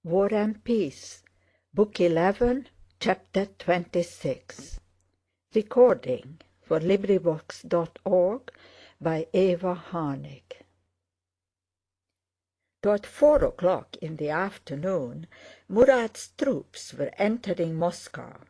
War and Peace, Book 11, Chapter 26. Recording for LibriVox.org by Eva Harnick. Toward 4 o'clock in the afternoon, Murat's troops were entering Moscow.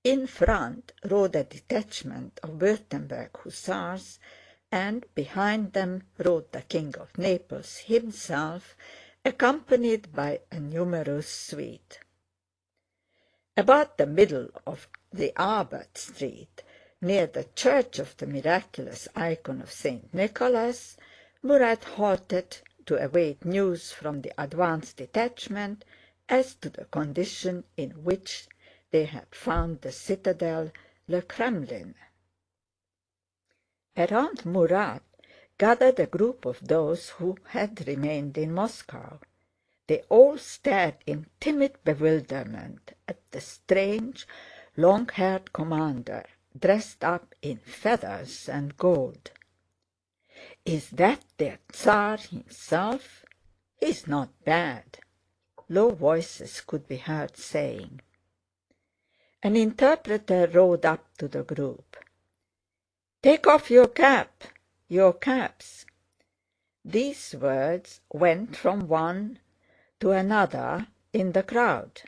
In front rode a detachment of Württemberg hussars, and behind them rode the King of Naples himself, accompanied by a numerous suite. About the middle of the Albert Street, near the Church of the Miraculous Icon of St. Nicholas, Murat halted to await news from the advance detachment as to the condition in which they had found the citadel, Le Kremlin. Around Murat gathered a group of those who had remained in Moscow. They all stared in timid bewilderment at the strange, long-haired commander, dressed up in feathers and gold. "Is that their Tsar himself? He's not bad," low voices could be heard saying. An interpreter rode up to the group. "Take off your caps." These words went from one to another in the crowd.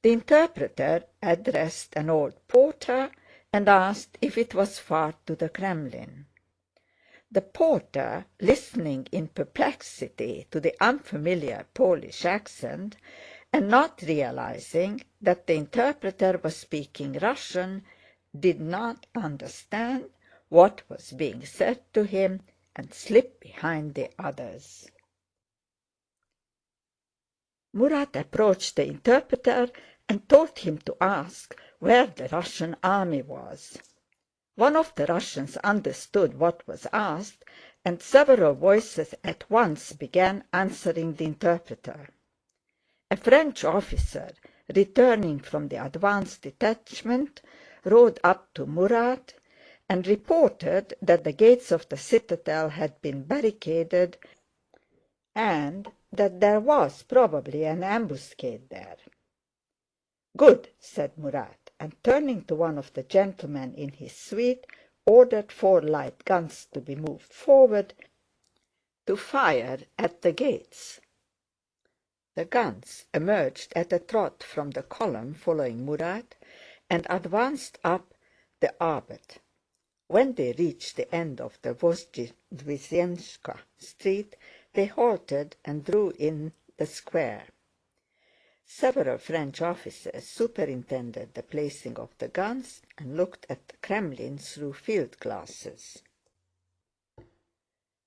The interpreter addressed an old porter and asked if it was far to the Kremlin. The porter, listening in perplexity to the unfamiliar Polish accent, and not realizing that the interpreter was speaking Russian, did not understand what was being said to him and slipped behind the others. Murat approached the interpreter and told him to ask where the Russian army was. One of the Russians understood what was asked, and several voices at once began answering the interpreter. A French officer, returning from the advance detachment, rode up to Murat and reported that the gates of the citadel had been barricaded and that there was probably an ambuscade there. "Good," said Murat, and turning to one of the gentlemen in his suite, ordered 4 light guns to be moved forward to fire at the gates. The guns emerged at a trot from the column following Murat and advanced up the Albert. When they reached the end of the Vozdvizhenska Street, they halted and drew in the square. Several French officers superintended the placing of the guns and looked at the Kremlin through field glasses.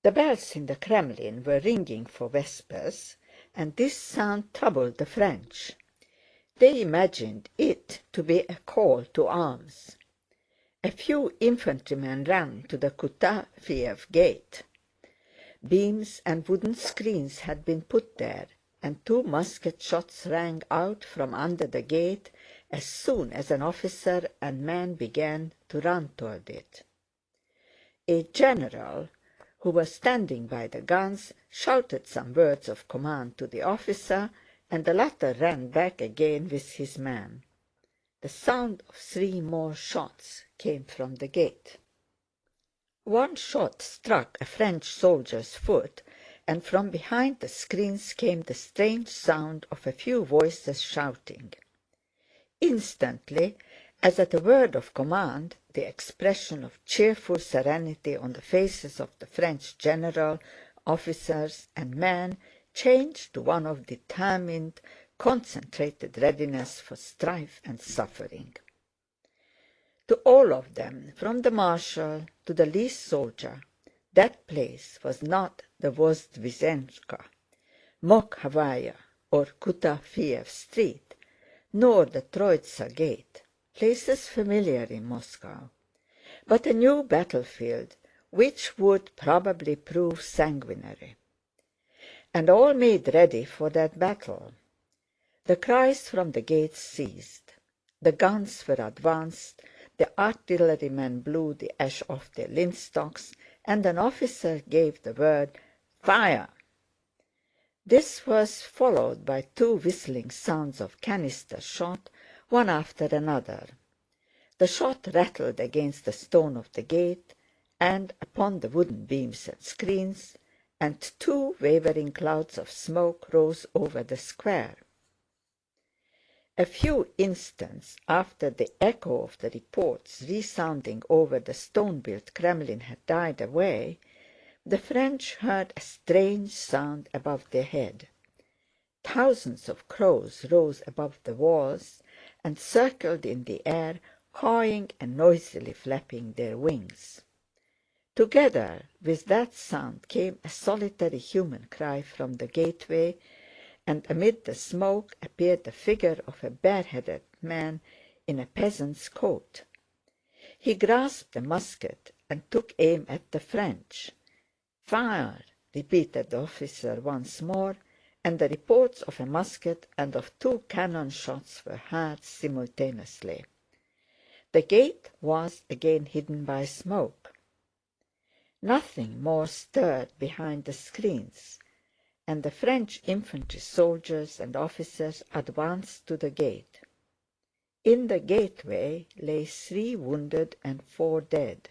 The bells in the Kremlin were ringing for vespers, and this sound troubled the French. They imagined it to be a call to arms. A few infantrymen ran to the Kutafiev gate. Beams and wooden screens had been put there, and 2 musket shots rang out from under the gate as soon as an officer and men began to run toward it. A general, who was standing by the guns, shouted some words of command to the officer, and the latter ran back again with his men. The sound of 3 more shots came from the gate. One shot struck a French soldier's foot, and from behind the screens came the strange sound of a few voices shouting. Instantly, as at a word of command, the expression of cheerful serenity on the faces of the French general, officers, and men changed to one of determined, concentrated readiness for strife and suffering. To all of them, from the marshal to the least soldier, that place was not the Vozdvizhenska, Mokhavaya, or Kutafiev Street, nor the Troitsa Gate, places familiar in Moscow, but a new battlefield which would probably prove sanguinary. And all made ready for that battle. The cries from the gates ceased. The guns were advanced, the artillerymen blew the ash off their linstocks, and an officer gave the word "Fire!" This was followed by two whistling sounds of canister shot, one after another. The shot rattled against the stone of the gate and upon the wooden beams and screens, and two wavering clouds of smoke rose over the square. A few instants after the echo of the reports resounding over the stone-built Kremlin had died away, the French heard a strange sound above their head. Thousands of crows rose above the walls and circled in the air, cawing and noisily flapping their wings. Together with that sound came a solitary human cry from the gateway, and amid the smoke appeared the figure of a bareheaded man in a peasant's coat. He grasped a musket and took aim at the French. "Fire!" repeated the officer once more, and the reports of a musket and of two cannon shots were heard simultaneously. The gate was again hidden by smoke. Nothing more stirred behind the screens, and the French infantry soldiers and officers advanced to the gate. In the gateway lay 3 wounded and 4 dead.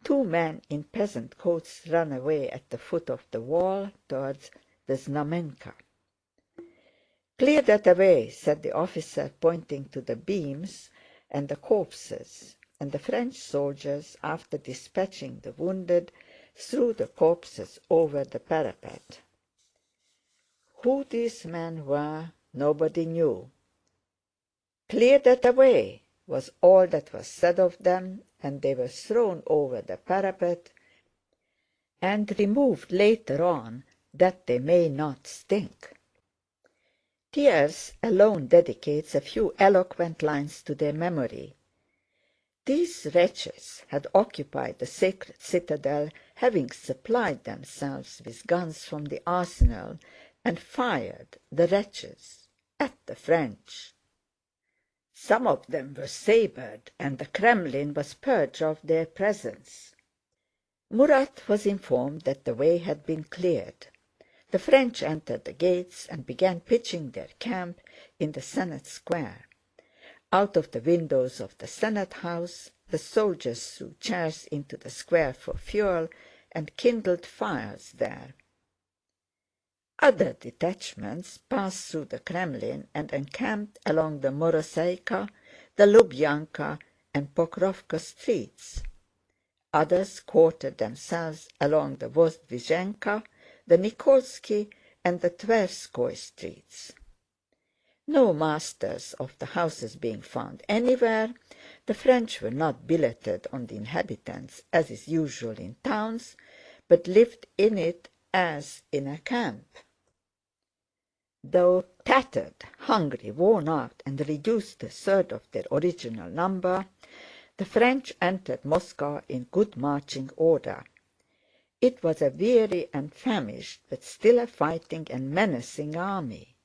2 men in peasant coats ran away at the foot of the wall towards the Znamenka. "Clear that away," said the officer, pointing to the beams and the corpses, and the French soldiers, after dispatching the wounded, threw the corpses over the parapet. Who these men were, nobody knew. "Clear that away," was all that was said of them, and they were thrown over the parapet and removed later on that they may not stink. Thiers alone dedicates a few eloquent lines to their memory. These wretches had occupied the sacred citadel, having supplied themselves with guns from the arsenal, and fired, the wretches, at the French. Some of them were sabred, and the Kremlin was purged of their presence. Murat was informed that the way had been cleared. The French entered the gates and began pitching their camp in the Senate Square. Out of the windows of the Senate House, the soldiers threw chairs into the square for fuel and kindled fires there. Other detachments passed through the Kremlin and encamped along the Moroseika, the Lubyanka, and Pokrovka streets. Others quartered themselves along the Vozdvizhenka, the Nikolsky, and the Tverskoy streets. No masters of the houses being found anywhere, the French were not billeted on the inhabitants as is usual in towns, but lived in it as in a camp. Though tattered, hungry, worn out, and reduced to a third of their original number, the French entered Moscow in good marching order. It was a weary and famished, but still a fighting and menacing army.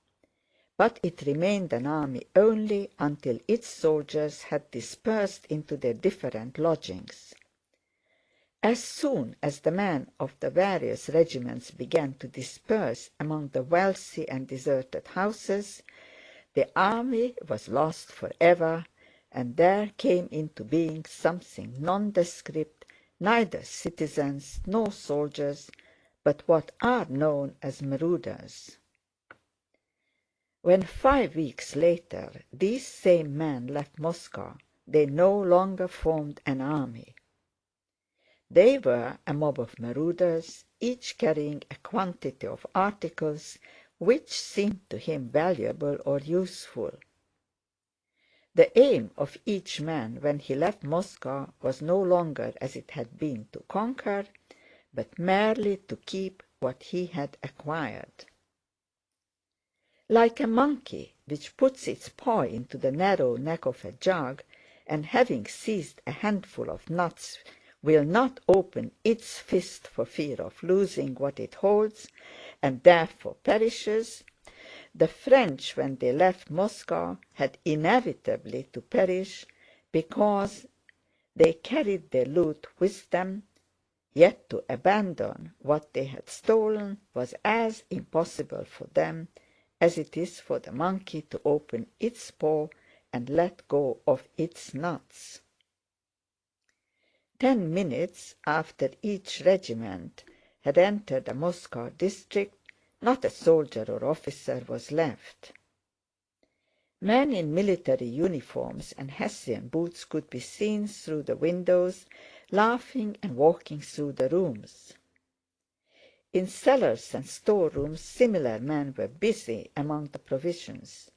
But it remained an army only until its soldiers had dispersed into their different lodgings. As soon as the men of the various regiments began to disperse among the wealthy and deserted houses, the army was lost forever, and there came into being something nondescript, neither citizens nor soldiers, but what are known as marauders. When 5 weeks later these same men left Moscow, they no longer formed an army. They were a mob of marauders, each carrying a quantity of articles which seemed to him valuable or useful. The aim of each man when he left Moscow was no longer, as it had been, to conquer, but merely to keep what he had acquired. Like a monkey which puts its paw into the narrow neck of a jug, and having seized a handful of nuts will not open its fist for fear of losing what it holds, and therefore perishes, the French, when they left Moscow, had inevitably to perish because they carried their loot with them Yet to abandon what they had stolen was as impossible for them as it is for the monkey to open its paw and let go of its nuts. 10 minutes after each regiment had entered the Moscow district, not a soldier or officer was left. Men in military uniforms and Hessian boots could be seen through the windows, laughing and walking through the rooms. In cellars and storerooms similar men were busy among the provisions,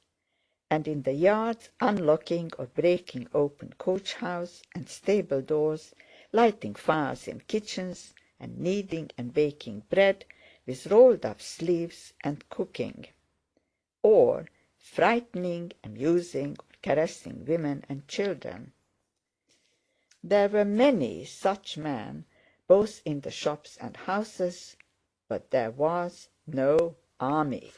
and in the yards unlocking or breaking open coach-house and stable doors, lighting fires in kitchens, and kneading and baking bread with rolled-up sleeves and cooking, or frightening, amusing, or caressing women and children. There were many such men, both in the shops and houses, but there was no army.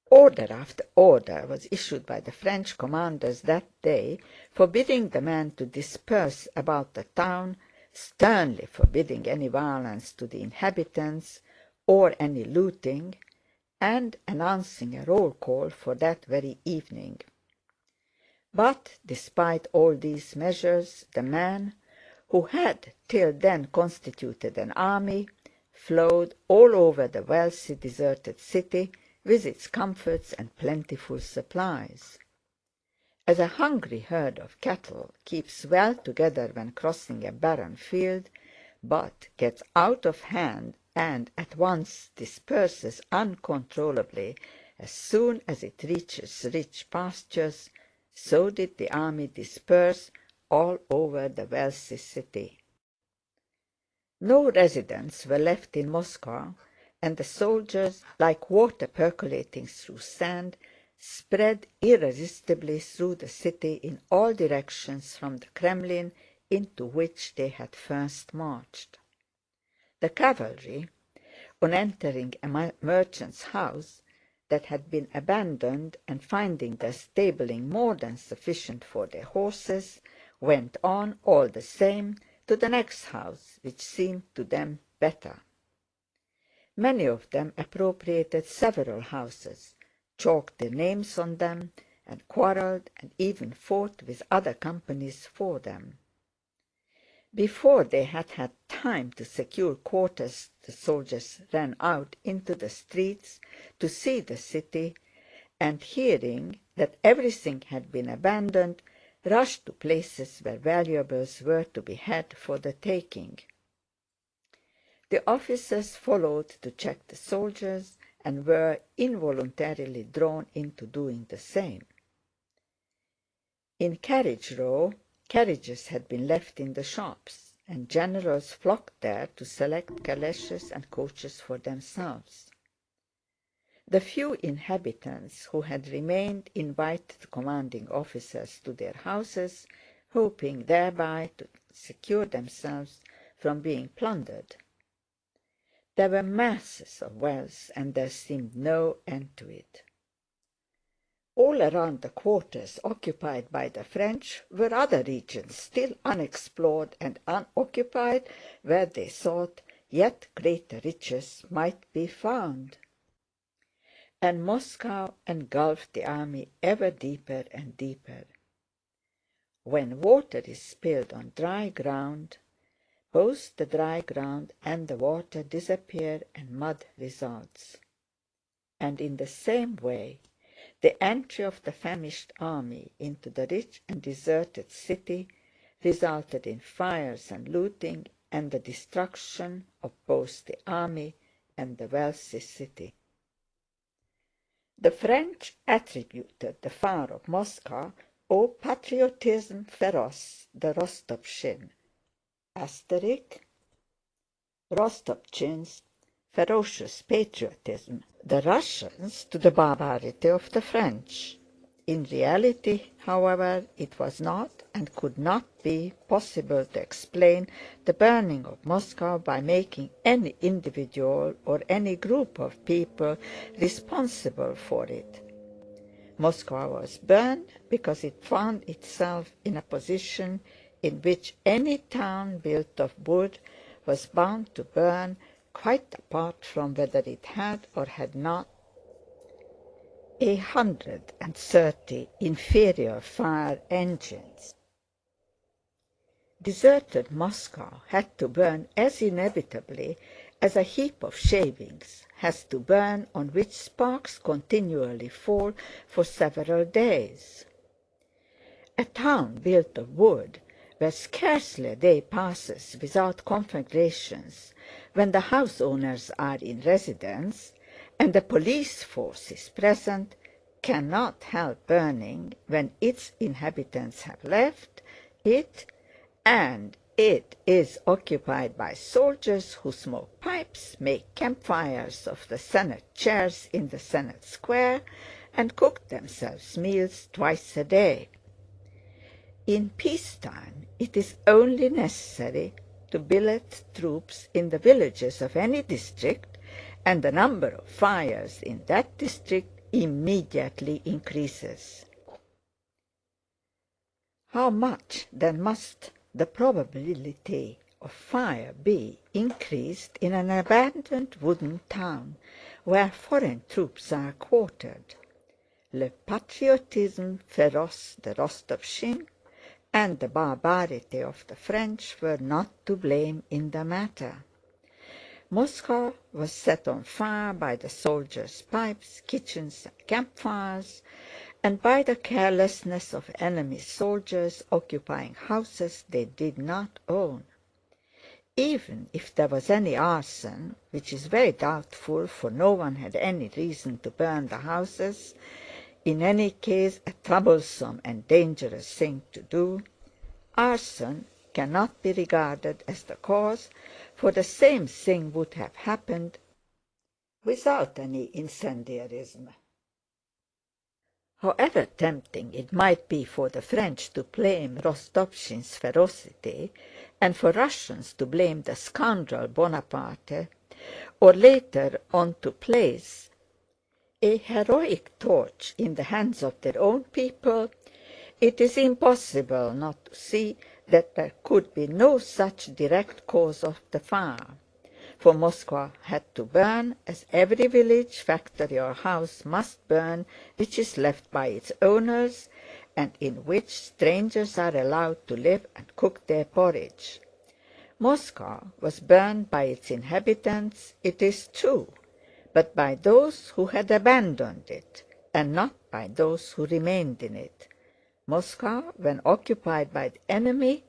Order after order was issued by the French commanders that day, forbidding the men to disperse about the town, sternly forbidding any violence to the inhabitants or any looting, and announcing a roll call for that very evening. But despite all these measures, the men, who had till then constituted an army, flowed all over the wealthy deserted city with its comforts and plentiful supplies. As a hungry herd of cattle keeps well together when crossing a barren field, but gets out of hand and at once disperses uncontrollably as soon as it reaches rich pastures, so did the army disperse all over the wealthy city. No residents were left in Moscow, and the soldiers, like water percolating through sand, spread irresistibly through the city in all directions from the Kremlin into which they had first marched. The cavalry, on entering a merchant's house that had been abandoned and finding the stabling more than sufficient for their horses, went on all the same to the next house, which seemed to them better. Many of them appropriated several houses, chalked their names on them, and quarreled and even fought with other companies for them. Before they had had time to secure quarters, the soldiers ran out into the streets to see the city, and hearing that everything had been abandoned, rushed to places where valuables were to be had for the taking. The officers followed to check the soldiers and were involuntarily drawn into doing the same. In Carriage Row, carriages had been left in the shops, and generals flocked there to select calèches and coaches for themselves. The few inhabitants who had remained invited commanding officers to their houses, hoping thereby to secure themselves from being plundered. There were masses of wealth, and there seemed no end to it. All around the quarters occupied by the French were other regions still unexplored and unoccupied, where they thought yet greater riches might be found. And Moscow engulfed the army ever deeper and deeper. When water is spilled on dry ground, both the dry ground and the water disappear and mud results. And in the same way, the entry of the famished army into the rich and deserted city resulted in fires and looting and the destruction of both the army and the wealthy city. The French attributed the fire of Moscow au patriotisme féroce de Rostopchine. Rostopchine's ferocious patriotism, the Russians to the barbarity of the French. In reality, however, it was not and could not be possible to explain the burning of Moscow by making any individual or any group of people responsible for it. Moscow was burned because it found itself in a position in which any town built of wood was bound to burn, quite apart from whether it had or had not 130 inferior fire engines. Deserted Moscow had to burn as inevitably as a heap of shavings has to burn on which sparks continually fall for several days. A town built of wood, where scarcely a day passes without conflagrations, when the house owners are in residence and the police force is present, cannot help burning when its inhabitants have left it, and it is occupied by soldiers who smoke pipes, make campfires of the Senate chairs in the Senate Square, and cook themselves meals twice a day. In peacetime it is only necessary to billet troops in the villages of any district, and the number of fires in that district immediately increases. How much then must the probability of fire be increased in an abandoned wooden town where foreign troops are quartered? Le patriotisme féroce de Rostopchine and the barbarity of the French were not to blame in the matter. Moscow was set on fire by the soldiers' pipes, kitchens, and campfires, and by the carelessness of enemy soldiers occupying houses they did not own. Even if there was any arson, which is very doubtful, for no one had any reason to burn the houses, in any case a troublesome and dangerous thing to do, arson cannot be regarded as the cause, for the same thing would have happened without any incendiarism. However tempting it might be for the French to blame Rostopchin's ferocity, and for Russians to blame the scoundrel Bonaparte, or later on to place a heroic torch in the hands of their own people, it is impossible not to see that there could be no such direct cause of the fire, for Moscow had to burn, as every village, factory, or house must burn which is left by its owners, and in which strangers are allowed to live and cook their porridge. Moscow was burned by its inhabitants, it is true, but by those who had abandoned it, and not by those who remained in it. Moscow, when occupied by the enemy,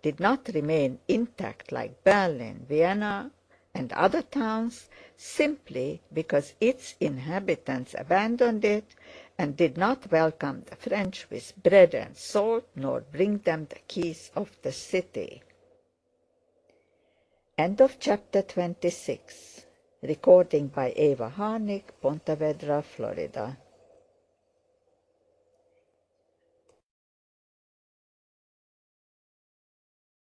did not remain intact like Berlin, Vienna, and other towns, simply because its inhabitants abandoned it and did not welcome the French with bread and salt, nor bring them the keys of the city. End of chapter 26. Recording by Eva Harnick, Ponte Vedra, Florida.